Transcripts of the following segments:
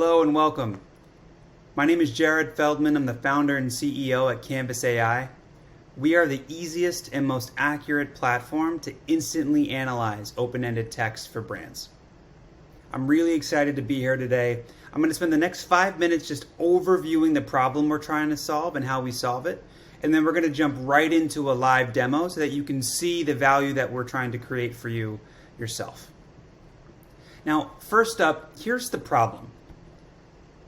Hello and welcome. My name is Jared Feldman. I'm the founder and CEO at Canvs AI. We are the easiest and most accurate platform to instantly analyze open-ended text for brands. I'm really excited to be here today. I'm going to spend the next 5 minutes just overviewing the problem we're trying to solve and how we solve it. And then we're going to jump right into a live demo so that you can see the value that we're trying to create for you yourself. Now, first up, here's the problem.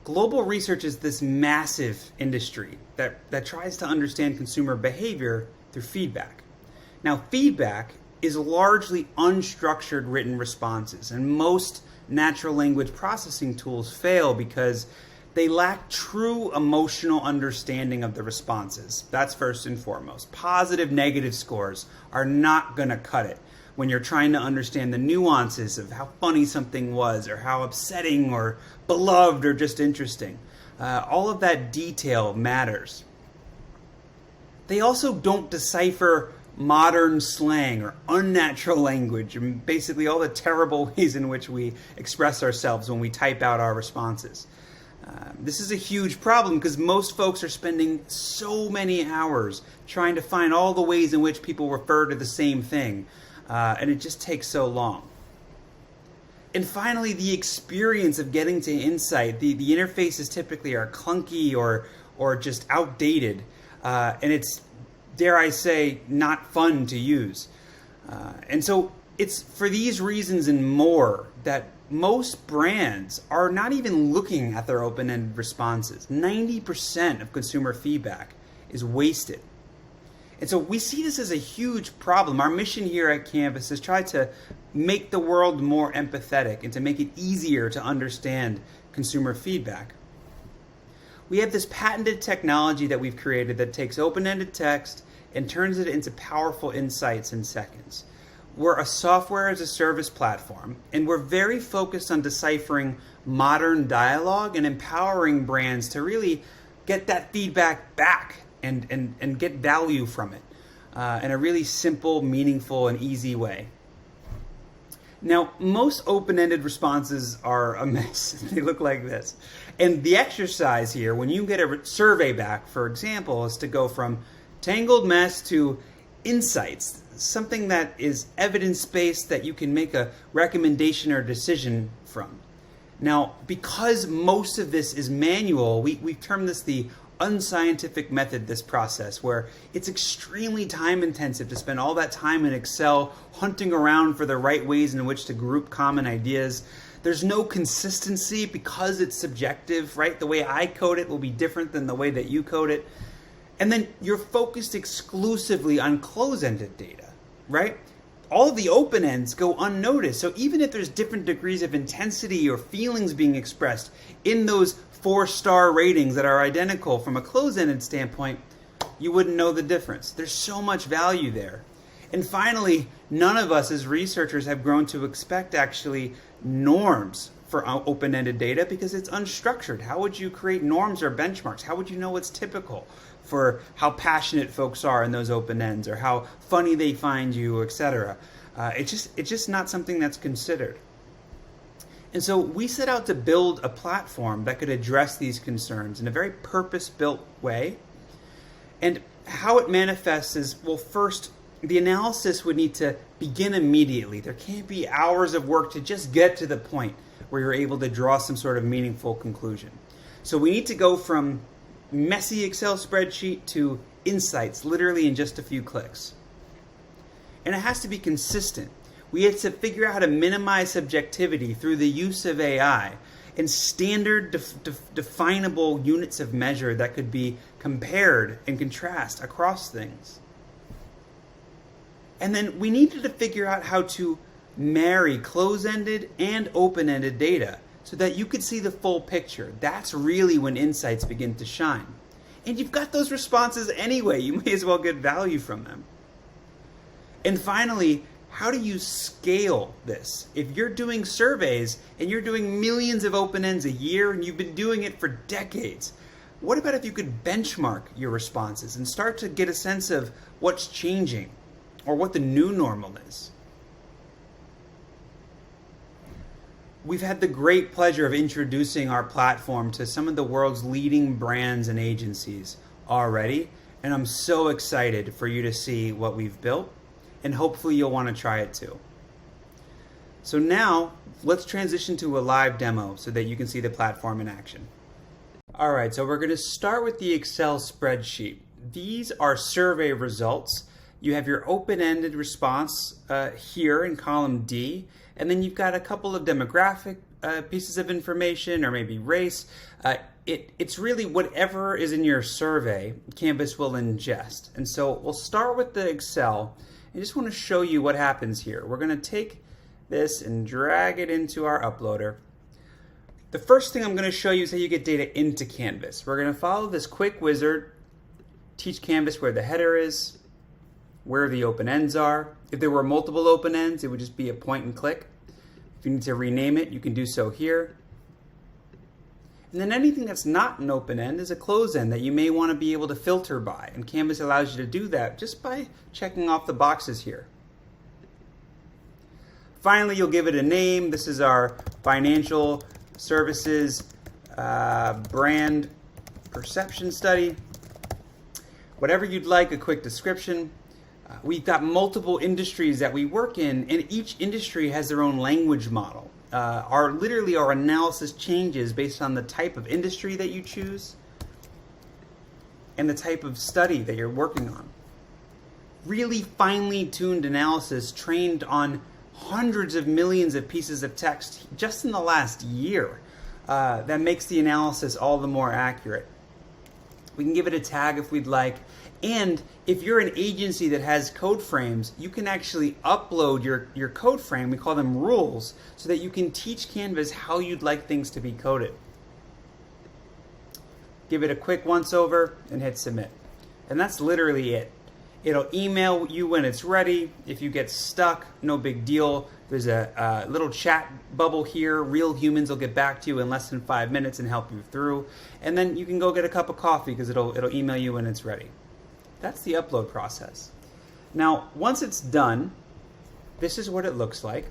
Global research is this massive industry that tries to understand consumer behavior through feedback. Now, feedback is largely unstructured written responses, and most natural language processing tools fail because they lack true emotional understanding of the responses. That's first and foremost. Positive, negative scores are not going to cut it when you're trying to understand the nuances of how funny something was or how upsetting or beloved or just interesting. All of that detail matters. They also don't decipher modern slang or unnatural language and basically all the terrible ways in which we express ourselves when we type out our responses. This is a huge problem because most folks are spending so many hours trying to find all the ways in which people refer to the same thing. And it just takes so long. And finally, the experience of getting to insight. The interfaces typically are clunky or just outdated. And it's, dare I say, not fun to use. And so it's for these reasons and more that most brands are not even looking at their open-ended responses. 90% of consumer feedback is wasted. And so we see this as a huge problem. Our mission here at Canvs is try to make the world more empathetic and to make it easier to understand consumer feedback. We have this patented technology that we've created that takes open-ended text and turns it into powerful insights in seconds. We're a software as a service platform, and we're very focused on deciphering modern dialogue and empowering brands to really get that feedback back and get value from it in a really simple, meaningful, and easy way. Now, most open-ended responses are a mess. They look like this. And the exercise here, when you get a survey back, for example, is to go from tangled mess to insights, something that is evidence-based that you can make a recommendation or decision from. Now, because most of this is manual, we've termed this the unscientific method, this process, where it's extremely time intensive to spend all that time in Excel hunting around for the right ways in which to group common ideas. There's no consistency because it's subjective, right? The way I code it will be different than the way that you code it. And then you're focused exclusively on close-ended data, right? All of the open ends go unnoticed. So even if there's different degrees of intensity or feelings being expressed in those 4-star ratings that are identical from a close-ended standpoint, you wouldn't know the difference. There's so much value there. And finally, none of us as researchers have grown to expect actually norms for open-ended data because it's unstructured. How would you create norms or benchmarks? How would you know what's typical for how passionate folks are in those open ends or how funny they find you, etc.? It's just not something that's considered. And so we set out to build a platform that could address these concerns in a very purpose-built way. And how it manifests is, well, first, the analysis would need to begin immediately. There can't be hours of work to just get to the point where you're able to draw some sort of meaningful conclusion. So we need to go from messy Excel spreadsheet to insights, literally in just a few clicks. And it has to be consistent. We have to figure out how to minimize subjectivity through the use of AI and standard definable units of measure that could be compared and contrast across things. And then we needed to figure out how to marry close-ended and open-ended data so that you could see the full picture. That's really when insights begin to shine. And you've got those responses anyway. You may as well get value from them. And finally, how do you scale this? If you're doing surveys and you're doing millions of open ends a year and you've been doing it for decades, what about if you could benchmark your responses and start to get a sense of what's changing or what the new normal is? We've had the great pleasure of introducing our platform to some of the world's leading brands and agencies already, and I'm so excited for you to see what we've built, and hopefully you'll want to try it too. So now, let's transition to a live demo so that you can see the platform in action. All right, so we're going to start with the Excel spreadsheet. These are survey results. You have your open-ended response here in column D, and then you've got a couple of demographic pieces of information, or maybe race. It's really whatever is in your survey, Canvas will ingest. And so we'll start with the Excel. I just want to show you what happens here. We're going to take this and drag it into our uploader. The first thing I'm going to show you is how you get data into Canvas. We're going to follow this quick wizard, teach Canvas where the header is, where the open ends are. If there were multiple open ends, it would just be a point and click. If you need to rename it, you can do so here. And then anything that's not an open end is a close end that you may want to be able to filter by. And Canvas allows you to do that just by checking off the boxes here. Finally, you'll give it a name. This is our financial services brand perception study. Whatever you'd like, a quick description. We've got multiple industries that we work in, and each industry has their own language model. Literally our analysis changes based on the type of industry that you choose and the type of study that you're working on. Really finely tuned analysis trained on hundreds of millions of pieces of text just in the last year that makes the analysis all the more accurate. We can give it a tag if we'd like. And if you're an agency that has code frames, you can actually upload your code frame, we call them rules, so that you can teach Canvas how you'd like things to be coded. Give it a quick once over and hit submit. And that's literally it. It'll email you when it's ready. If you get stuck, no big deal. There's a little chat bubble here. Real humans will get back to you in less than 5 minutes and help you through. And then you can go get a cup of coffee because it'll email you when it's ready. That's the upload process. Now, once it's done, this is what it looks like.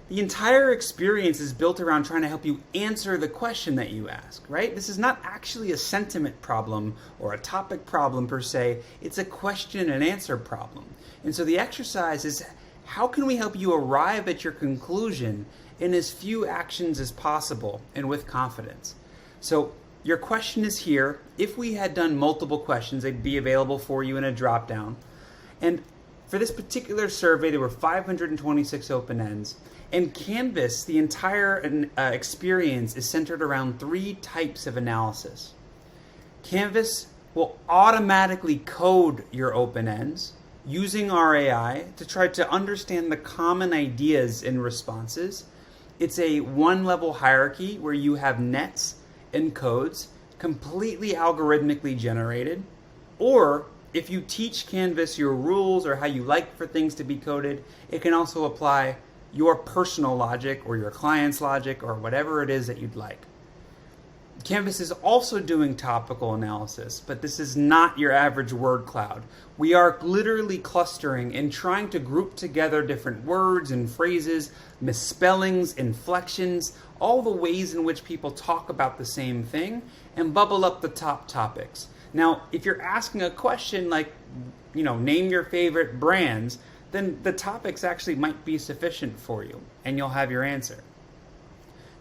The entire experience is built around trying to help you answer the question that you ask, right? This is not actually a sentiment problem or a topic problem per se. It's a question and answer problem. And so the exercise is, how can we help you arrive at your conclusion in as few actions as possible and with confidence? So your question is here. If we had done multiple questions, they'd be available for you in a drop-down. And for this particular survey, there were 526 open ends. And Canvas, the entire experience is centered around 3 types of analysis. Canvas will automatically code your open ends using our AI to try to understand the common ideas in responses. It's a one-level hierarchy where you have nets and codes completely algorithmically generated. Or if you teach Canvas your rules or how you like for things to be coded, it can also apply your personal logic or your client's logic or whatever it is that you'd like. Canvas is also doing topical analysis, but this is not your average word cloud. We are literally clustering and trying to group together different words and phrases, misspellings, inflections, all the ways in which people talk about the same thing, and bubble up the top topics. Now, if you're asking a question like, name your favorite brands, then the topics actually might be sufficient for you, and you'll have your answer.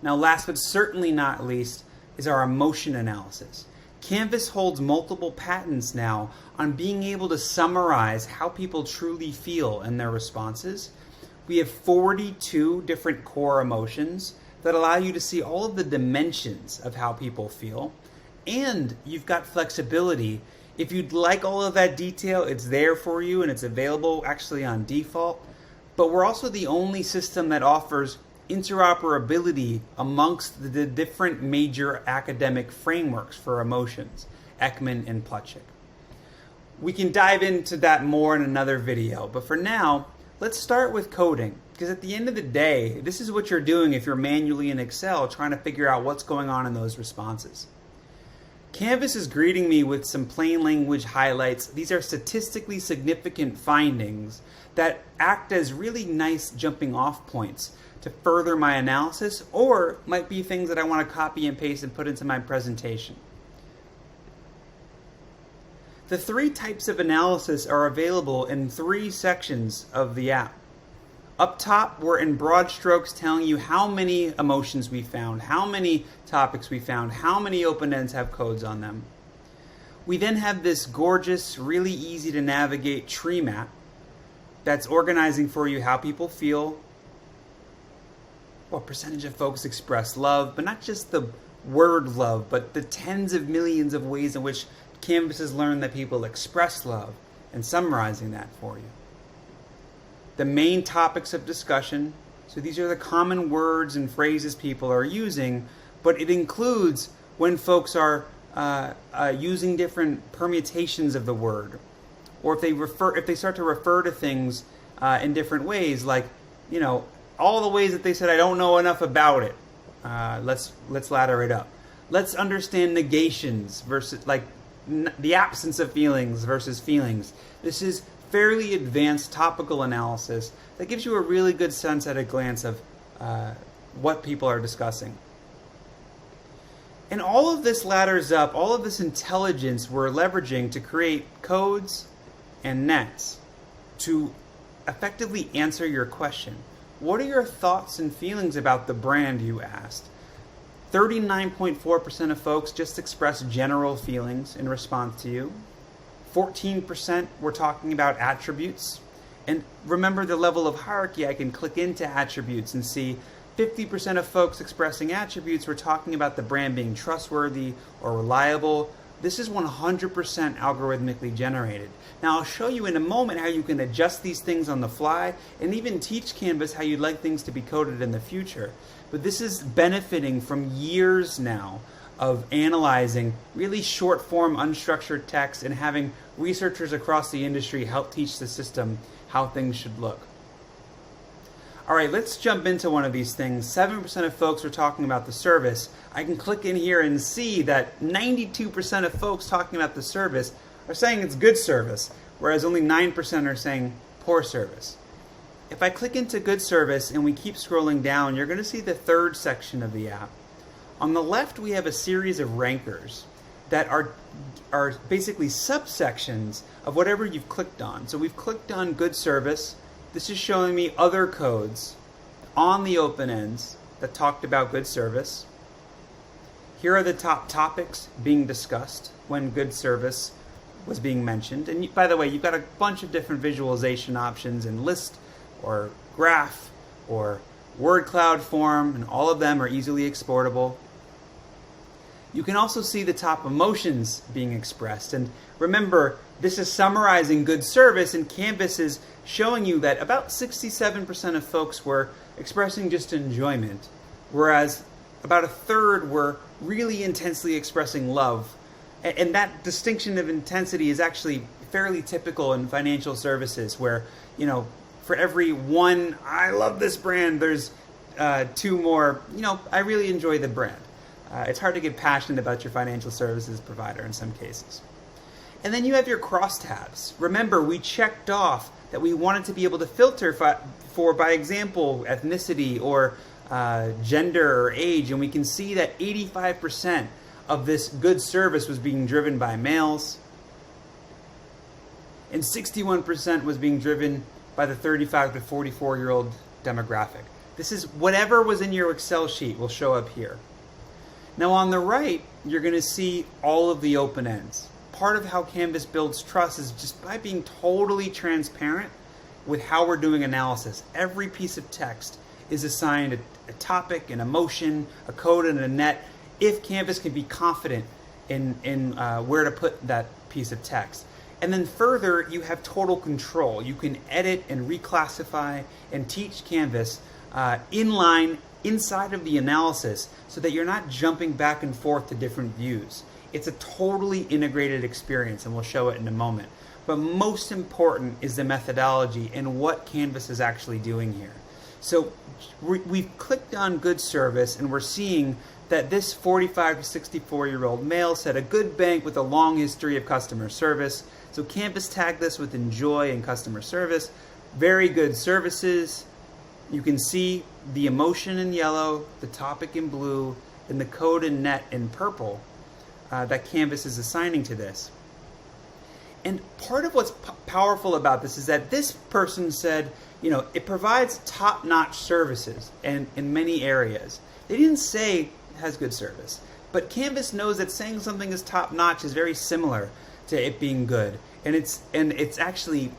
Now, last but certainly not least is our emotion analysis. Canvas holds multiple patents now on being able to summarize how people truly feel in their responses. We have 42 different core emotions that allow you to see all of the dimensions of how people feel. And you've got flexibility. If you'd like all of that detail, it's there for you and it's available actually on default. But we're also the only system that offers interoperability amongst the different major academic frameworks for emotions, Ekman and Plutchik. We can dive into that more in another video, but for now, let's start with coding, because at the end of the day, this is what you're doing if you're manually in Excel trying to figure out what's going on in those responses. Canvas is greeting me with some plain language highlights. These are statistically significant findings that act as really nice jumping off points to further my analysis, or might be things that I want to copy and paste and put into my presentation. The 3 types of analysis are available in 3 sections of the app. Up top, we're in broad strokes telling you how many emotions we found, how many topics we found, how many open ends have codes on them. We then have this gorgeous, really easy to navigate tree map that's organizing for you how people feel, what percentage of folks express love, but not just the word love, but the tens of millions of ways in which Canvas has learned that people express love, and summarizing that for you. The main topics of discussion, so these are the common words and phrases people are using, but it includes when folks are using different permutations of the word, or if they start to refer to things in different ways, like, all the ways that they said I don't know enough about it. Let's ladder it up. Let's understand negations versus the absence of feelings versus feelings. This is fairly advanced topical analysis that gives you a really good sense at a glance of what people are discussing. And all of this ladders up, all of this intelligence we're leveraging to create codes and nets to effectively answer your question. What are your thoughts and feelings about the brand, you asked? 39.4% of folks just expressed general feelings in response to you. 14% were talking about attributes. And remember the level of hierarchy, I can click into attributes and see 50% of folks expressing attributes were talking about the brand being trustworthy or reliable. This is 100% algorithmically generated. Now I'll show you in a moment how you can adjust these things on the fly and even teach Canvas how you'd like things to be coded in the future. But this is benefiting from years now of analyzing really short form unstructured text and having researchers across the industry help teach the system how things should look. All right, let's jump into one of these things. 7% of folks are talking about the service. I can click in here and see that 92% of folks talking about the service are saying it's good service, whereas only 9% are saying poor service. If I click into good service and we keep scrolling down, you're going to see the 3rd section of the app. On the left, we have a series of rankers that are basically subsections of whatever you've clicked on. So we've clicked on good service. This is showing me other codes on the open ends that talked about good service. Here are the top topics being discussed when good service was being mentioned. And by the way, you've got a bunch of different visualization options in list or graph or word cloud form, and all of them are easily exportable. You can also see the top emotions being expressed. And remember, this is summarizing good service, and Canvas is showing you that about 67% of folks were expressing just enjoyment, whereas about a third were really intensely expressing love. And that distinction of intensity is actually fairly typical in financial services, where, for every one, I love this brand, there's 2 more, I really enjoy the brand. It's hard to get passionate about your financial services provider in some cases. And then you have your crosstabs. Remember, we checked off that we wanted to be able to filter for, by example, ethnicity or gender or age, and we can see that 85% of this good service was being driven by males, and 61% was being driven by the 35 to 44-year-old demographic. This is whatever was in your Excel sheet will show up here. Now on the right, you're going to see all of the open ends. Part of how Canvas builds trust is just by being totally transparent with how we're doing analysis. Every piece of text is assigned a topic, an emotion, a code, and a net, if Canvas can be confident in where to put that piece of text. And then further, you have total control. You can edit and reclassify and teach Canvas inline inside of the analysis so that you're not jumping back and forth to different views. It's a totally integrated experience, and we'll show it in a moment. But most important is the methodology and what Canvas is actually doing here. So we've clicked on good service, and we're seeing that this 45 to 64-year-old male said a good bank with a long history of customer service. So Canvas tagged this with enjoy and customer service. Very good services. You can see the emotion in yellow, the topic in blue, and the code and net in purple that Canvas is assigning to this. And part of what's powerful about this is that this person said, it provides top-notch services and in many areas. They didn't say it has good service, but Canvas knows that saying something is top-notch is very similar to it being good, and it's actually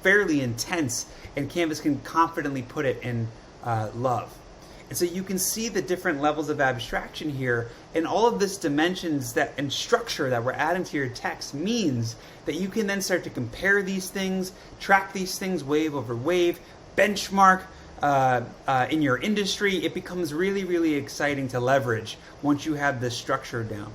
fairly intense, and Canvas can confidently put it in love. And so you can see the different levels of abstraction here, and all of this dimensions and structure that we're adding to your text means that you can then start to compare these things, track these things wave over wave, benchmark in your industry. It becomes really, really exciting to leverage once you have this structure down.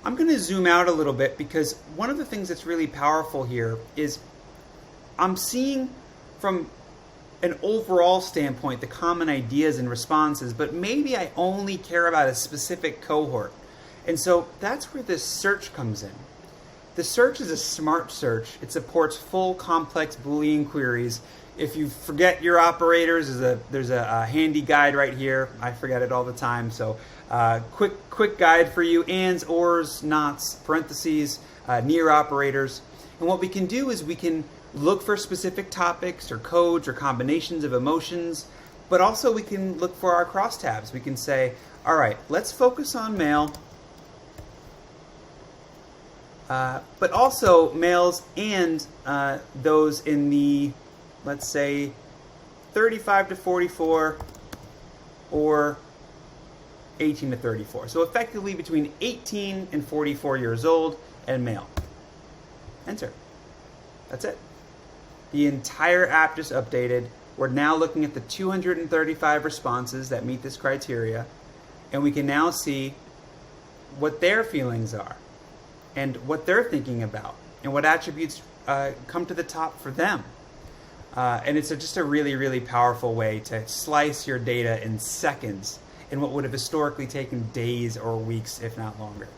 I'm going to zoom out a little bit because one of the things that's really powerful here is I'm seeing from an overall standpoint the common ideas and responses, but maybe I only care about a specific cohort. And so that's where this search comes in. The search is a smart search. It supports full complex Boolean queries. If you forget your operators, there's a handy guide right here. I forget it all the time, so quick guide for you: ands, ors, nots, parentheses, near operators. And what we can do is we can look for specific topics or codes or combinations of emotions, but also we can look for our crosstabs. We can say, all right, let's focus on male, but also males and those in the, let's say, 35 to 44 or 18 to 34. So effectively between 18 and 44 years old and male. Enter. That's it. The entire app just updated. We're now looking at the 235 responses that meet this criteria, and we can now see what their feelings are and what they're thinking about and what attributes come to the top for them. And it's just a really, really powerful way to slice your data in seconds in what would have historically taken days or weeks, if not longer.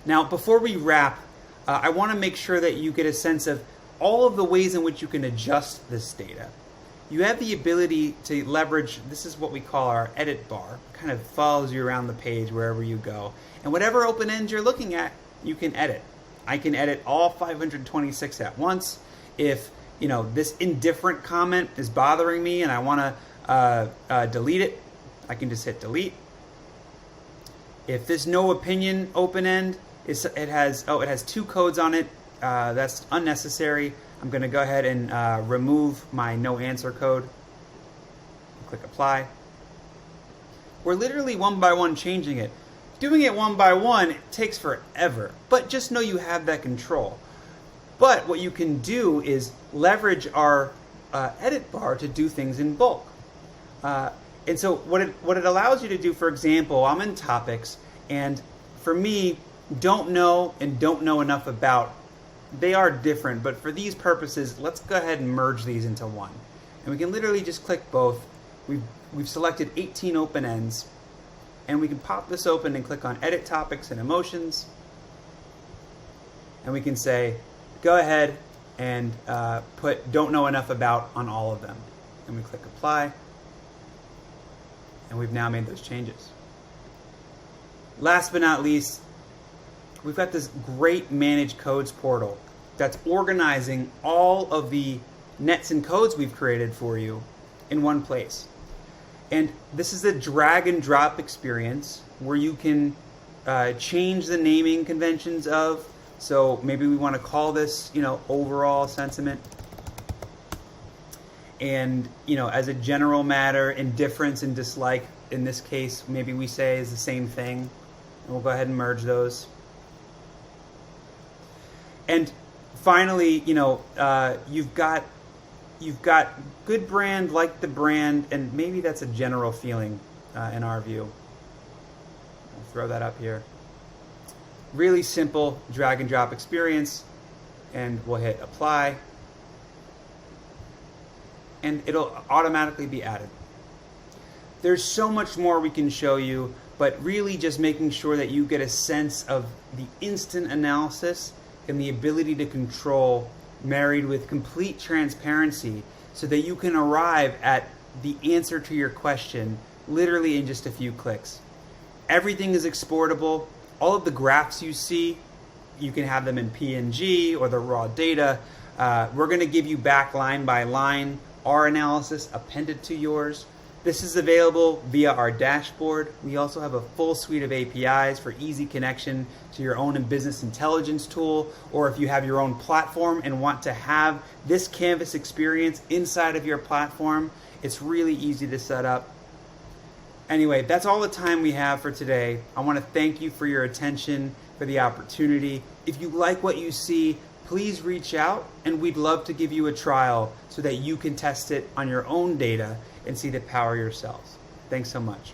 Now, before we wrap, I want to make sure that you get a sense of all of the ways in which you can adjust this data. You have the ability to leverage, this is what we call our edit bar. It kind of follows you around the page wherever you go. And whatever open ends you're looking at, you can edit. I can edit all 526 at once. If this indifferent comment is bothering me and I want to delete it, I can just hit delete. If this no opinion open end, it has two codes on it. That's unnecessary. I'm going to go ahead and remove my no answer code. Click apply. We're literally one by one changing it. Doing it one by one takes forever, but just know you have that control. But what you can do is leverage our edit bar to do things in bulk. And so what it allows you to do, for example, I'm in topics, and for me, don't know and don't know enough about, they are different, but for these purposes, let's go ahead and merge these into one. And we can literally just click both. We've selected 18 open ends, and we can pop this open and click on Edit Topics and Emotions, and we can say, go ahead and put don't know enough about on all of them. And we click Apply, and we've now made those changes. Last but not least, we've got this great Manage Codes portal that's organizing all of the nets and codes we've created for you in one place. And this is a drag and drop experience where you can change the naming conventions of, so maybe we want to call this, overall sentiment. And, as a general matter, indifference and dislike, in this case, maybe we say is the same thing. And we'll go ahead and merge those. And finally, you've got good brand, like the brand, and maybe that's a general feeling in our view. I'll throw that up here. Really simple drag and drop experience, and we'll hit apply, and it'll automatically be added. There's so much more we can show you, but really just making sure that you get a sense of the instant analysis and the ability to control married with complete transparency so that you can arrive at the answer to your question literally in just a few clicks. Everything is exportable. All of the graphs you see, you can have them in PNG or the raw data. We're going to give you back line by line our analysis appended to yours. This is available via our dashboard. We also have a full suite of APIs for easy connection to your own business intelligence tool, or if you have your own platform and want to have this Canvas experience inside of your platform, it's really easy to set up. Anyway, that's all the time we have for today. I want to thank you for your attention, for the opportunity. If you like what you see, please reach out and we'd love to give you a trial so that you can test it on your own data and see the power yourselves. Thanks so much.